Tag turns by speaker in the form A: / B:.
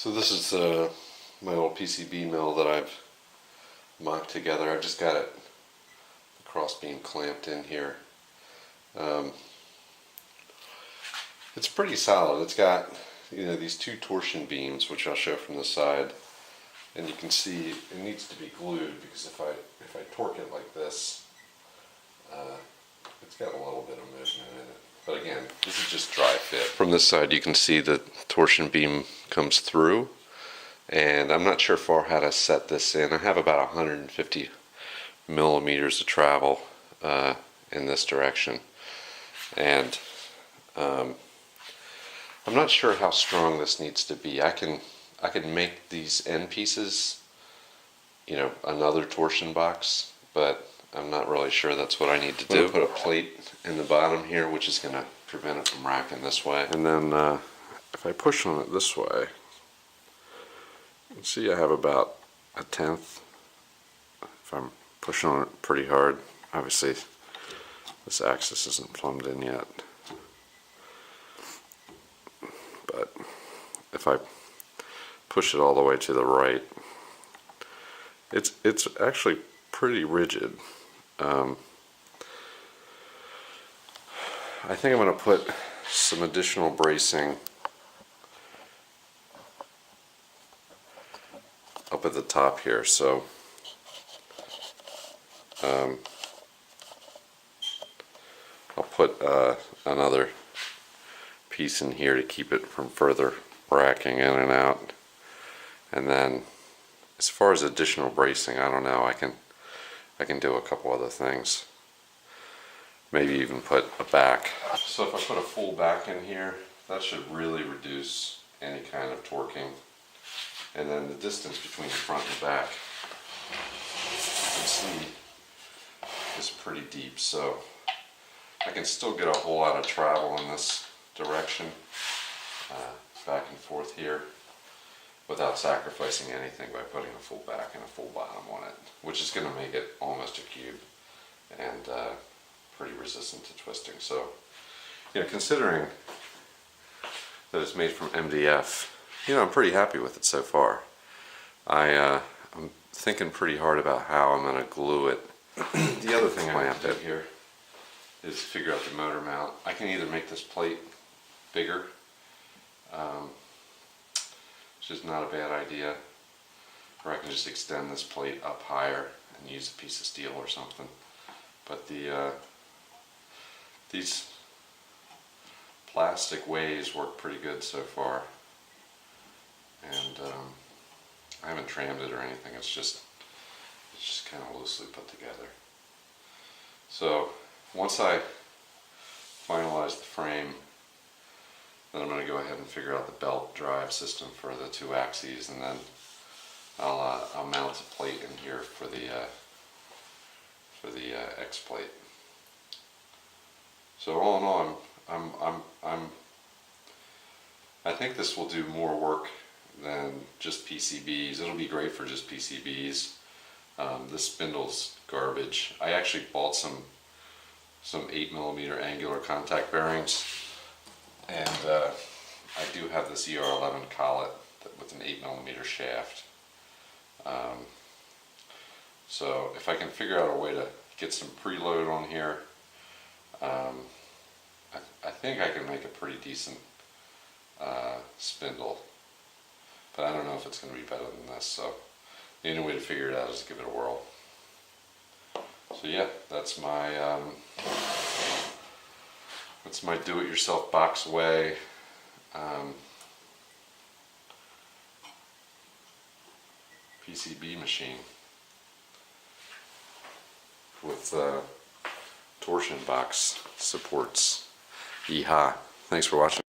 A: So this is my old PCB mill that I've mocked together. I've just got it, the cross beam clamped in here. It's pretty solid. It's got, you know, these two torsion beams, which I'll show from the side, and you can see it needs to be glued because if I torque it like this, it's got a little bit of movement in it. But again, this is just dry fit. From this side you can see the torsion beam comes through, and I'm not sure how to set this in. I have about 150 millimeters of travel in this direction, and I'm not sure how strong this needs to be. I can make these end pieces, you know, another torsion box, but I'm not really sure that's what I need to do. Put a plate in the bottom here, which is going to prevent it from racking this way. And then if I push on it this way, you can see I have about 1/10. If I'm pushing on it pretty hard, obviously this axis isn't plumbed in yet. But if I push it all the way to the right, it's actually pretty rigid. I think I'm going to put some additional bracing up at the top here, so I'll put another piece in here to keep it from further racking in and out. And then as far as additional bracing, I don't know, I can do a couple other things. Maybe even put a back. So if I put a full back in here, that should really reduce any kind of torquing. And then the distance between the front and the back, you can see, is pretty deep, so I can still get a whole lot of travel in this direction, back and forth here, without sacrificing anything by putting a full back and a full bottom on it, which is going to make it almost a cube and pretty resistant to twisting. So, you know, considering that it's made from MDF, you know, I'm pretty happy with it so far. I'm thinking pretty hard about how I'm going to glue it. The other thing I have to do here is figure out the motor mount. I can either make this plate bigger, which is not a bad idea, or I can just extend this plate up higher and use a piece of steel or something. But these plastic ways work pretty good so far, and I haven't trammed it or anything. It's just kind of loosely put together. So once I finalize the frame, then I'm going to go ahead and figure out the belt drive system for the two axes, and then I'll mount a plate in here for the X plate. So all in all, I think this will do more work than just PCBs. It'll be great for just PCBs. This spindle's garbage. I actually bought some 8mm angular contact bearings, and I do have this ER11 collet with an 8mm shaft. So if I can figure out a way to get some preload on here, I think I can make a pretty decent spindle, but I don't know if it's going to be better than this. So the only way to figure it out is to give it a whirl. So yeah, that's my do-it-yourself box away PCB machine with torsion box supports. Yeehaw! Thanks for watching.